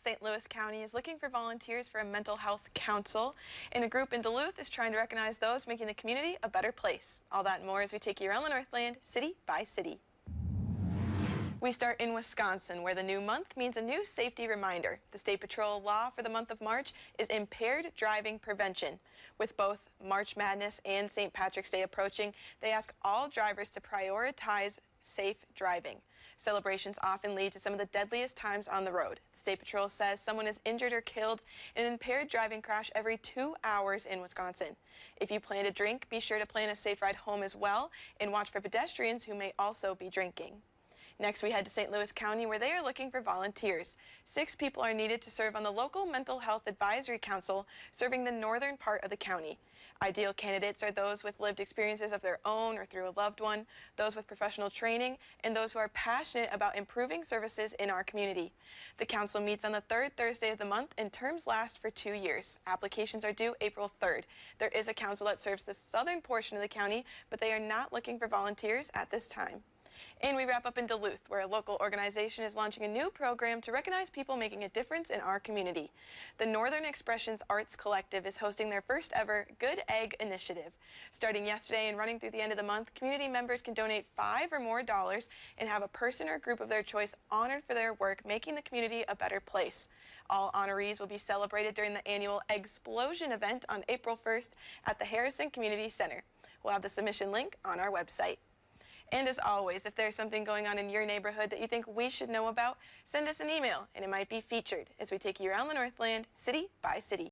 St. Louis County is looking for volunteers for a mental health council, and a group in Duluth is trying to recognize those making the community a better place. All that and more as we take you around the Northland, city by city. We start in Wisconsin, where the new month means a new safety reminder. The State Patrol law for the month of March is impaired driving prevention. With both March Madness and St. Patrick's Day approaching, they ask all drivers to prioritize safe driving. Celebrations often lead to some of the deadliest times on the road. The State Patrol says someone is injured or killed in an impaired driving crash every 2 hours in Wisconsin. If you plan to drink, be sure to plan a safe ride home as well, and watch for pedestrians who may also be drinking. Next, we head to St. Louis County, where they are looking for volunteers. 6 people are needed to serve on the local Mental Health Advisory Council, serving the northern part of the county. Ideal candidates are those with lived experiences of their own or through a loved one, those with professional training, and those who are passionate about improving services in our community. The council meets on the 3rd Thursday of the month, and terms last for 2 years. Applications are due April 3rd. There is a council that serves the southern portion of the county, but they are not looking for volunteers at this time. And we wrap up in Duluth, where a local organization is launching a new program to recognize people making a difference in our community. The Northern Expressions Arts Collective is hosting their first ever Good Egg Initiative. Starting yesterday and running through the end of the month, community members can donate $5 or more and have a person or group of their choice honored for their work making the community a better place. All honorees will be celebrated during the annual Eggsplosion event on April 1st at the Harrison Community Center. We'll have the submission link on our website. And as always, if there's something going on in your neighborhood that you think we should know about, send us an email and it might be featured as we take you around the Northland, city by city.